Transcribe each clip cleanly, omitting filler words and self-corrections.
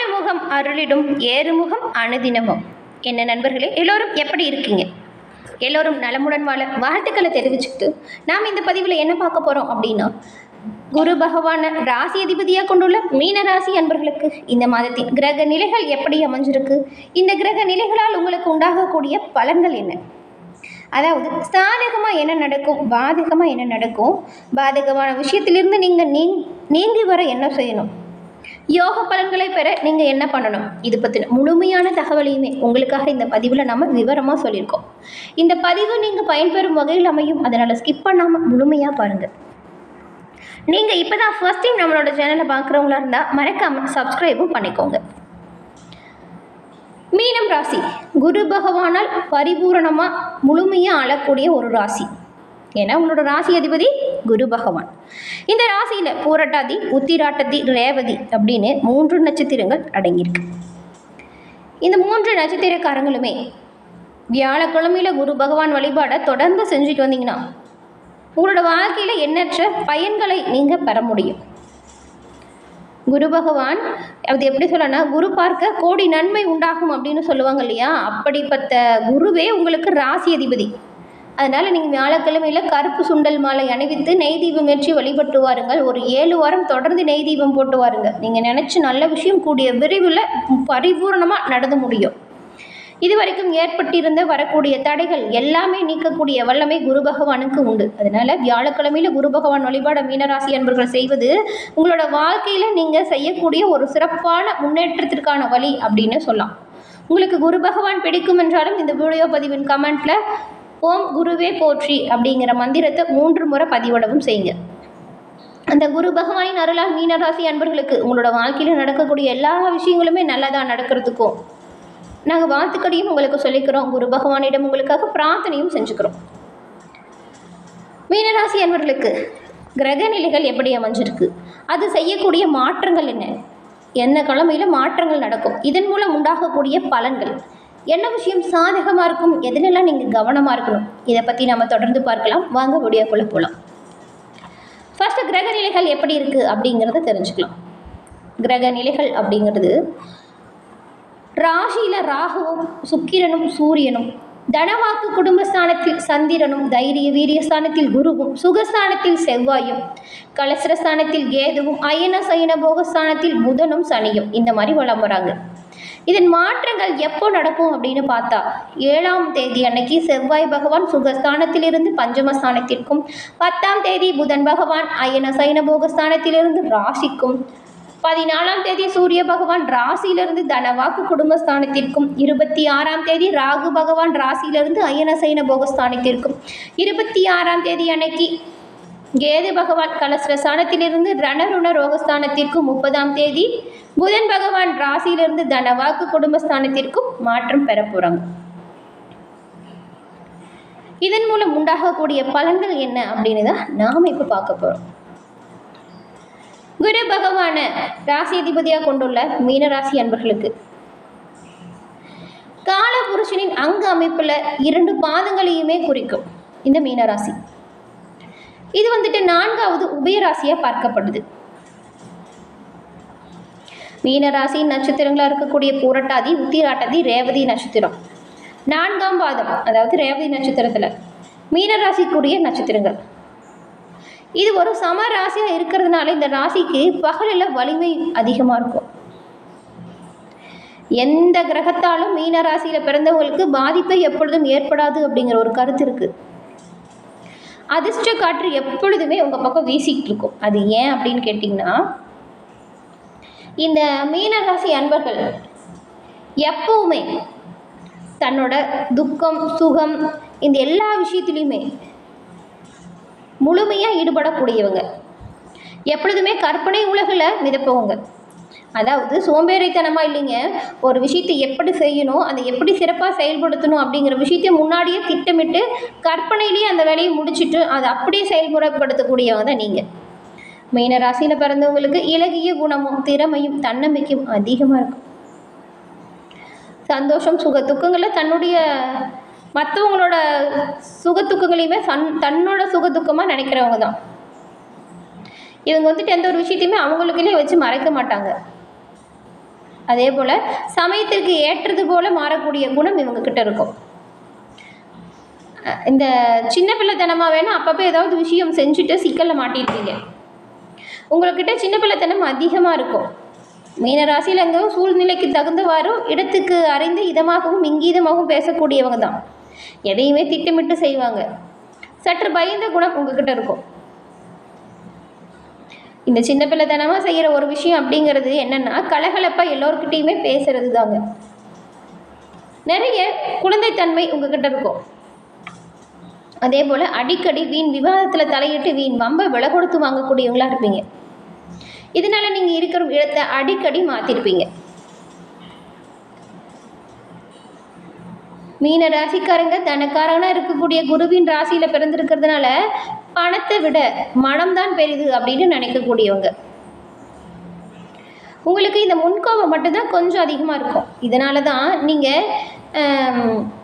ஆறுமுகம் அருளிடும் ஏறுமுகம் அனுதினமும். என்ன நண்பர்களே, எல்லோரும் எப்படி இருக்கீங்க? எல்லோரும் நலமுடன் வாழ வாழ்த்துக்களை தெரிவிச்சுக்கிட்டு நாம் இந்த பதிவில் என்ன பார்க்க போகிறோம் அப்படின்னா, குரு பகவான ராசி அதிபதியாக கொண்டுள்ள மீன ராசி அன்பர்களுக்கு இந்த மாதத்தின் கிரக நிலைகள் எப்படி அமைஞ்சிருக்கு, இந்த கிரக நிலைகளால் உங்களுக்கு உண்டாகக்கூடிய பலன்கள் என்ன, அதாவது சாதகமாக என்ன நடக்கும், பாதகமாக என்ன நடக்கும், பாதகமான விஷயத்திலிருந்து நீங்கள் நீங்கி வர என்ன செய்யணும், யோக பலன்களை பெற நீங்கள் என்ன பண்ணணும், இது பற்றின முழுமையான தகவலையுமே உங்களுக்காக இந்த பதிவில் நம்ம விவரமாக சொல்லியிருக்கோம். இந்த பதிவு நீங்கள் பயன்பெறும் வகையில் அமையும், அதனால் ஸ்கிப் பண்ணாமல் முழுமையாக பாருங்கள். நீங்கள் இப்போ தான் ஃபர்ஸ்ட் டைம் நம்மளோட சேனலை பார்க்குறவங்களா இருந்தால் மறக்காமல் சப்ஸ்கிரைபும் பண்ணிக்கோங்க. மீனம் ராசி குரு பகவானால் பரிபூரணமாக முழுமையாக ஆளக்கூடிய ஒரு ராசி. ஏன்னா உங்களோட ராசி அதிபதி குரு பகவான். இந்த ராசியில் பூரட்டாதி, உத்திராட்டதி, ரேவதி அப்படின்னு 3 நட்சத்திரங்கள் அடங்கியிருக்கு. இந்த 3 நட்சத்திரக்காரங்களுமே வியாழக்கிழமையில் குரு பகவான் வழிபாடை தொடர்ந்து செஞ்சுட்டு வந்தீங்கன்னா உங்களோட வாழ்க்கையில் எண்ணற்ற பயன்களை நீங்கள் பெற முடியும். குரு பகவான் அது எப்படி சொல்லனா, குரு பார்க்க கோடி நன்மை உண்டாகும் அப்படின்னு சொல்லுவாங்க இல்லையா, அப்படிப்பட்ட குருவே உங்களுக்கு ராசி அதிபதி. அதனால் நீங்கள் வியாழக்கிழமையில் கருப்பு சுண்டல் மாலை அணிவித்து நெய் தீபம் ஏற்றி வழிபட்டு வாருங்கள். ஒரு 7 வாரம் தொடர்ந்து நெய் தீபம் போட்டு வாருங்கள். நீங்கள் நினச்சி நல்ல விஷயம் கூடிய விரைவில் பரிபூர்ணமாக நடந்து முடியும். இதுவரைக்கும் ஏற்பட்டிருந்த வரக்கூடிய தடைகள் எல்லாமே நீக்கக்கூடிய வல்லமை குரு பகவானுக்கு உண்டு. அதனால் வியாழக்கிழமையில் குரு பகவான் வழிபாட மீனராசி அன்பர்கள் செய்வது உங்களோட வாழ்க்கையில் நீங்கள் செய்யக்கூடிய ஒரு சிறப்பான முன்னேற்றத்திற்கான வழி அப்படின்னு சொல்லலாம். உங்களுக்கு குரு பகவான் பிடிக்கும் என்றாலும் இந்த வீடியோ பதிவின் கமெண்ட்டில் ஓம் குருவே போற்றி அப்படிங்கிற மந்திரத்தை 3 முறை பதிவிடவும் செய்யுங்க. அந்த குரு பகவானின் அருளால் மீனராசி அன்பர்களுக்கு உங்களோட வாழ்க்கையில் நடக்கக்கூடிய எல்லா விஷயங்களுமே நல்லதாக நடக்கிறதுக்கும் நாங்கள் வாழ்த்துக்களையும் உங்களுக்கு சொல்லிக்கிறோம். குரு பகவானிடம் உங்களுக்காக பிரார்த்தனையும் செஞ்சுக்கிறோம். மீனராசி அன்பர்களுக்கு கிரக நிலைகள் எப்படி அமைஞ்சிருக்கு, அது செய்யக்கூடிய மாற்றங்கள் என்ன, என்ன கிழமையில் மாற்றங்கள் நடக்கும், இதன் மூலம் உண்டாகக்கூடிய பலன்கள் என்ன, விஷயம் சாதகமாக இருக்கும், எதுலெல்லாம் நீங்கள் கவனமாக இருக்கணும், இதை பற்றி நம்ம தொடர்ந்து பார்க்கலாம். வாங்க வீடியோக்குள்ளே போகலாம். ஃபர்ஸ்ட் கிரக நிலைகள் எப்படி இருக்குது அப்படிங்கிறத தெரிஞ்சுக்கலாம். கிரக நிலைகள் அப்படிங்கிறது ராசியில் ராகுவும் சுக்கிரனும் சூரியனும், தனவாக்கு குடும்பஸ்தானத்தில் சந்திரனும், தைரிய வீரியஸ்தானத்தில் குருவும், சுகஸ்தானத்தில் செவ்வாயும், கலசரஸ்தானத்தில் கேதுவும், அயன சயன போகஸ்தானத்தில் புதனும் சனியும் இந்த மாதிரி வளம் வராங்க. இதன் மாற்றங்கள் எப்போ நடக்கும் அப்படின்னு பார்த்தா 7ஆம் தேதி அன்னைக்கு செவ்வாய் பகவான் சுகஸ்தானத்திலிருந்து பஞ்சமஸ்தானத்திற்கும், 10ஆம் தேதி புதன் பகவான் அயன சயன போகஸ்தானத்திலிருந்து ராசிக்கும், 14ஆம் தேதி சூரிய பகவான் ராசியிலிருந்து தனவாக்கு குடும்பஸ்தானத்திற்கும், 26ஆம் தேதி ராகு பகவான் ராசியிலிருந்து அயன சயன போகஸ்தானத்திற்கும், 26ஆம் தேதி அன்னைக்கு கேது பகவான் கலசரஸ்தானத்திலிருந்து ரணருண ரோகஸ்தானத்திற்கும், 30ஆம் தேதி புதன் பகவான் ராசியிலிருந்து தனவாக்கு குடும்பஸ்தானத்திற்கும் மாற்றம் பெற போகிறாங்க. இதன் மூலம் உண்டாகக்கூடிய பலன்கள் என்ன அப்படின்னு தான் நாம் இப்போ பார்க்க போகிறோம். குரு பகவான ராசி அதிபதியாக கொண்டுள்ள மீனராசி அன்பர்களுக்கு கால புருஷனின் அங்க அமைப்புல 2 பாதங்களையுமே குறிக்கும் இந்த மீனராசி. இது 4வது உபயராசியாக பார்க்கப்படுது. மீனராசியின் நட்சத்திரங்களாக இருக்கக்கூடிய பூரட்டாதி, உத்திராட்டதி, ரேவதி நட்சத்திரம் 4ஆம் பாதம், அதாவது ரேவதி நட்சத்திரத்தில் மீனராசிக்குரிய நட்சத்திரங்கள். இது ஒரு சம ராசியாக இருக்கிறதுனால இந்த ராசிக்கு பகலில் வலிமை அதிகமாக இருக்கும். எந்த கிரகத்தாலும் மீன ராசியில் பிறந்தவங்களுக்கு பாதிப்பை எப்பொழுதும் ஏற்படாது அப்படிங்கிற ஒரு கருத்து இருக்குது. அதிர்ஷ்ட காற்று எப்பொழுதுமே உங்கள் பக்கம் வீசிக்கிட்டு இருக்கும். அது ஏன் அப்படின்னு கேட்டிங்கன்னா, இந்த மீனராசி அன்பர்கள் எப்பவுமே தன்னோட துக்கம், சுகம், இந்த எல்லா விஷயத்துலையுமே முழுமையாக ஈடுபடக்கூடியவங்க, எப்பொழுதுமே கற்பனை உலகில் மிதப்பவங்க. அதாவது சோம்பேறித்தனமாக இல்லைங்க, ஒரு விஷயத்தை எப்படி செய்யணும், அதை எப்படி சிறப்பாக செயல்படுத்தணும் அப்படிங்கிற விஷயத்தை முன்னாடியே திட்டமிட்டு கற்பனையிலேயே அந்த வேலையை முடிச்சுட்டு அதை அப்படியே செயல்முறைப்படுத்தக்கூடியவங்க தான் நீங்கள். மீன ராசியில் பிறந்தவங்களுக்கு இலகிய குணமும் திறமையும் தன்னம்பிக்கையும் அதிகமாக இருக்கும். சந்தோஷம், சுக துக்கங்களை தன்னுடைய மற்றவங்களோட சுகத்துக்கங்களையுமே தன்னோட சுகதுக்கமாக நினைக்கிறவங்க தான் இவங்க. எந்த ஒரு விஷயத்தையுமே அவங்களுக்குள்ளே வச்சு மறைக்க மாட்டாங்க. அதே போல் சமயத்திற்கு ஏற்றது போல் மாறக்கூடிய குணம் இவங்கக்கிட்ட இருக்கும். இந்த சின்ன பிள்ளைத்தனமாக வேணும் அப்பப்போ ஏதாவது விஷயம் செஞ்சுட்டு சிக்கலில் மாட்டியிருப்பீங்க. உங்கள்கிட்ட சின்ன பிள்ளைத்தனம் அதிகமாக இருக்கும். மீனராசியில் எங்கேயும் சூழ்நிலைக்கு தகுந்தவாறும் இடத்துக்கு அறிந்து இதமாகவும் இங்கீதமாகவும் பேசக்கூடியவங்க தான். எதையுமே திட்டமிட்டு செய்வாங்க. சற்று பயந்த குணம் உங்ககிட்ட இருக்கும். இந்த சின்ன பிள்ளைத்தனமாக செய்கிற ஒரு விஷயம் அப்படிங்கிறது என்னென்னா கலகலப்பாக எல்லோருக்கிட்டையுமே பேசுறது தாங்க. நிறைய குழந்தைத்தன்மை உங்ககிட்ட இருக்கும். அதே போல் அடிக்கடி வீண் விவாதத்தில் தலையிட்டு வீண் வம்பை விலை கொடுத்து வாங்கக்கூடியவங்களா இருப்பீங்க. இதனால் நீங்கள் இருக்கிற இடத்தை அடிக்கடி மாற்றிருப்பீங்க. மீன ராசிக்காரங்க தனக்காரனாக இருக்கக்கூடிய குருவின் ராசியில் பிறந்திருக்கிறதுனால பணத்தை விட மனம்தான் பெரிது அப்படின்னு நினைக்கக்கூடியவங்க. உங்களுக்கு இந்த முன்கோபம் மட்டும்தான் கொஞ்சம் அதிகமாக இருக்கும். இதனால தான் நீங்கள்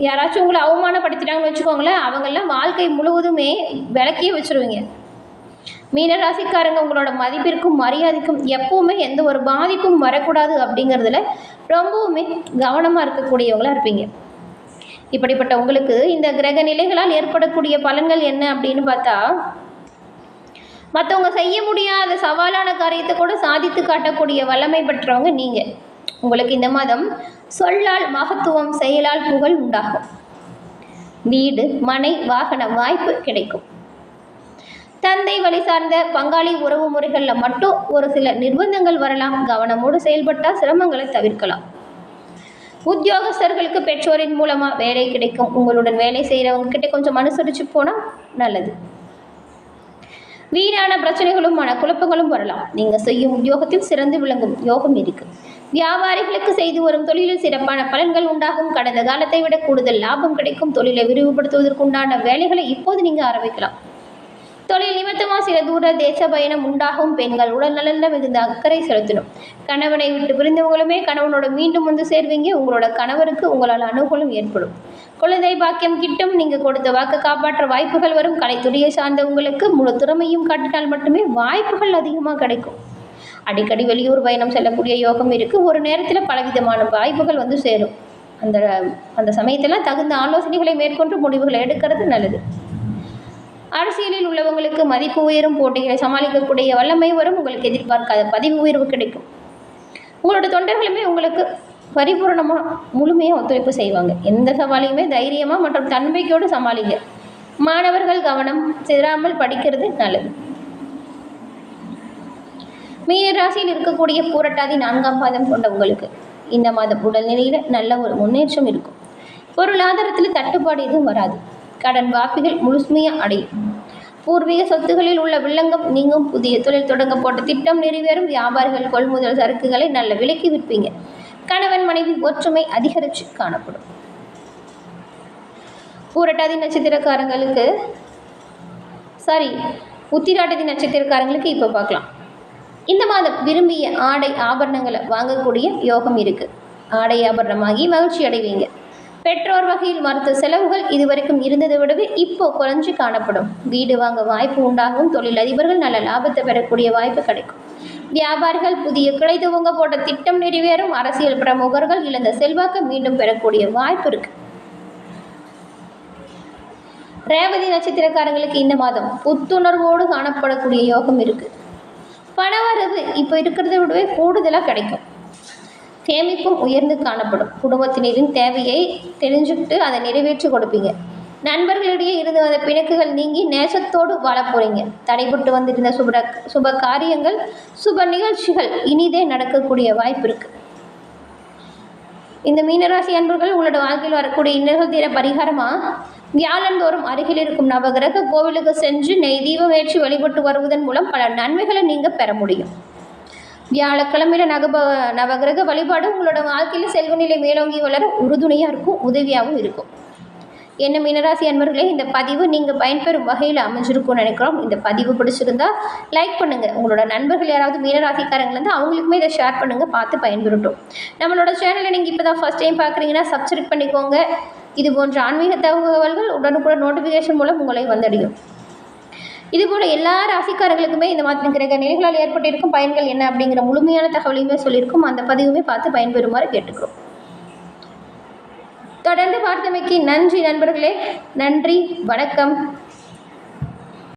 யாராச்சும் உங்களை அவமானப்படுத்திட்டாங்கன்னு வச்சுக்கோங்களேன், அவங்கெல்லாம் வாழ்க்கை முழுவதுமே விளக்கியே வச்சுருவீங்க. மீனராசிக்காரங்க உங்களோட மதிப்பிற்கும் மரியாதைக்கும் எப்பவுமே எந்த ஒரு பாதிப்பும் வரக்கூடாது அப்படிங்கிறதுல ரொம்பவுமே கவனமாக இருக்கக்கூடியவங்களாக இருப்பீங்க. இப்படிப்பட்ட உங்களுக்கு இந்த கிரக நிலைகளால் ஏற்படக்கூடிய பலன்கள் என்ன அப்படின்னு பார்த்தா, மற்றவங்க செய்ய முடியாத சவாலான காரியத்தை கூட சாதித்து காட்டக்கூடிய வல்லமை பெற்றவங்க நீங்கள். உங்களுக்கு இந்த மாதம் சொல்லால் மகத்துவம், செயலால் புகழ் உண்டாகும். வீடு, மனை, வாகன வாய்ப்பு கிடைக்கும். தந்தை வழி சார்ந்த பங்காளி உறவு முறைகளில் மட்டும் ஒரு சில நிர்பந்தங்கள் வரலாம். கவனமோடு செயல்பட்டால் சிரமங்களை தவிர்க்கலாம். உத்தியோகஸ்தர்களுக்கு பெற்றோரின் மூலமாக வேலை கிடைக்கும். உங்களுடன் வேலை செய்கிறவங்க கிட்ட கொஞ்சம் அனுசரித்து போனால் நல்லது. வீணான பிரச்சனைகளும் மனக்குழப்பங்களும் வரலாம். நீங்கள் செய்யும் உத்தியோகத்தில் சிறந்து விளங்கும் யோகம் இருக்குது. வியாபாரிகளுக்கு செய்து வரும் தொழிலில் சிறப்பான பலன்கள் உண்டாகும். கடந்த காலத்தை விட கூடுதல் லாபம் கிடைக்கும். தொழிலை விரிவுபடுத்துவதற்குண்டான வேலைகளை இப்போது நீங்கள் ஆரம்பிக்கலாம். தொழில் நிமித்தமாக சில தூர தேச பயணம் உண்டாகும். பெண்கள் உடல் நலனில் மிகுந்த அக்கறை செலுத்தணும். கணவனை விட்டு பிரிந்தவங்களுமே கணவனோட மீண்டும் வந்து சேர்வீங்க. உங்களோட கணவருக்கு உங்களால் அனுகூலம் ஏற்படும். குழந்தை பாக்கியம் கிட்டும். நீங்கள் கொடுத்த வாக்கு காப்பாற்ற வாய்ப்புகள் வரும். கலைத்துறையை சார்ந்தவங்களுக்கு முழு திறமையும் காட்டினால் மட்டுமே வாய்ப்புகள் அதிகமாக கிடைக்கும். அடிக்கடி வெளியூர் பயணம் செல்லக்கூடிய யோகம் இருக்குது. ஒரு நேரத்தில் பலவிதமான வாய்ப்புகள் வந்து சேரும். அந்த சமயத்தில் தகுந்த ஆலோசனைகளை மேற்கொண்டு முடிவுகளை எடுக்கிறது நல்லது. அரசியலில் உள்ளவங்களுக்கு மதிப்பு உயரும். போட்டிகளை சமாளிக்கக்கூடிய வல்லமை வரும். உங்களுக்கு எதிர்பார்க்காத பதவி உயர்வு கிடைக்கும். உங்களோட தொண்டர்களுமே உங்களுக்கு பரிபூர்ணமாக முழுமையாக ஒத்துழைப்பு செய்வாங்க. எந்த சவாலையுமே தைரியமாக மற்றும் தன்மைக்கோடு சமாளிங்க. மாணவர்கள் கவனம் சிதறாமல் படிக்கிறது நல்லது. மீனராசியில் இருக்கக்கூடிய பூரட்டாதி 4ஆம் பாதம் கொண்ட உங்களுக்கு இந்த மாதம் உடல்நிலையில் நல்ல ஒரு முன்னேற்றம் இருக்கும். பொருளாதாரத்தில் தட்டுப்பாடு எதுவும் வராது. கடன் வாப்பிகள் முழுமையாக அடையும். பூர்வீக சொத்துகளில் உள்ள வில்லங்கம் நீங்கும். புதிய தொழில் தொடங்க போட்ட திட்டம் நிறைவேறும். வியாபாரிகள் கொள்முதல் சரக்குகளை நல்ல விலைக்கு விற்பீங்க. கணவன் மனைவி ஒற்றுமை அதிகரித்து காணப்படும். பூரட்டாதி நட்சத்திரக்காரங்களுக்கு உத்திராட்டதி நட்சத்திரக்காரங்களுக்கு இப்போ பார்க்கலாம். இந்த மாதம் விரும்பிய ஆடை ஆபரணங்களை வாங்கக்கூடிய யோகம் இருக்குது. ஆடை ஆபரணமாகி மகிழ்ச்சி அடைவீங்க. பெற்றோர் வகையில் மருத்துவ செலவுகள் இதுவரைக்கும் இருந்ததை விடவே இப்போ குறைஞ்சு காணப்படும். வீடு வாங்க வாய்ப்பு உண்டாகும். தொழிலதிபர்கள் நல்ல லாபத்தை பெறக்கூடிய வாய்ப்பு கிடைக்கும். வியாபாரிகள் புதிய கிளை துவங்க போட்ட திட்டம் நிறைவேறும். அரசியல் பிரமுகர்கள் இழந்த செல்வாக்க மீண்டும் பெறக்கூடிய வாய்ப்பு இருக்கு. ரேவதி நட்சத்திரக்காரங்களுக்கு இந்த மாதம் புத்துணர்வோடு காணப்படக்கூடிய யோகம் இருக்கு. பணவரவு இப்போ இருக்கிறத விடவே கூடுதலாக கிடைக்கும். சேமிப்பும் உயர்ந்து காணப்படும். குடும்பத்தினரின் தேவையை தெரிஞ்சுக்கிட்டு அதை நிறைவேற்றி கொடுப்பீங்க. நண்பர்களிடையே இருந்து வந்த பிணக்குகள் நீங்கி நேசத்தோடு வாழ போகிறீங்க. தடைபட்டு வந்திருந்த சுப காரியங்கள், சுப நிகழ்ச்சிகள் இனிதே நடக்கக்கூடிய வாய்ப்பு இருக்குது. இந்த மீனராசி அன்பர்கள் உங்களோட வாழ்க்கையில் வரக்கூடிய இன்னல்கள் தீர பரிகாரமாக வியாழந்தோறும் அருகில் இருக்கும் நவகிரக கோவிலுக்கு சென்று நெய் தீபம் ஏற்றி வழிபட்டு வருவதன் மூலம் பல நன்மைகளை நீங்கள் பெற முடியும். வியாழக்கிழமையில் நவகிரக வழிபாடு உங்களோட வாழ்க்கையில் செல்வநிலை மேலோங்கி வளர உறுதுணையாக இருக்கும், உதவியாகவும் இருக்கும். என்ன மீனராசி அன்பர்களே, இந்த பதிவு நீங்கள் பயன்பெறும் வகையில் அமைஞ்சிருக்கும்னு நினைக்கிறோம். இந்த பதிவு பிடிச்சிருந்தா லைக் பண்ணுங்கள். உங்களோட நண்பர்கள் யாராவது மீனராசிக்காரங்கள் இருந்தால் அவங்களுக்குமே இதை ஷேர் பண்ணுங்கள், பார்த்து பயன்பெறட்டும். நம்மளோட சேனலை நீங்கள் இப்போ தான் ஃபஸ்ட் டைம் பார்க்குறீங்கன்னா சப்ஸ்கிரைப் பண்ணிக்கோங்க. இது போன்ற ஆன்மீக தகவல்கள் உடனுக்குடன் நோட்டிஃபிகேஷன் மூலம் உங்களை வந்தடையும். இதுபோல் எல்லா ராசிக்காரர்களுக்குமே இந்த மாதிரி கிரக நிலைகளால் ஏற்பட்டிருக்கும் பயன்கள் என்ன அப்படிங்கிற முழுமையான தகவலையுமே சொல்லியிருக்கும். அந்த பதிவுமே பார்த்து பயன்பெறுமாறு கேட்டுக்கிறோம். தொடர்ந்து பார்த்தமைக்கு நன்றி நண்பர்களே. நன்றி, வணக்கம்.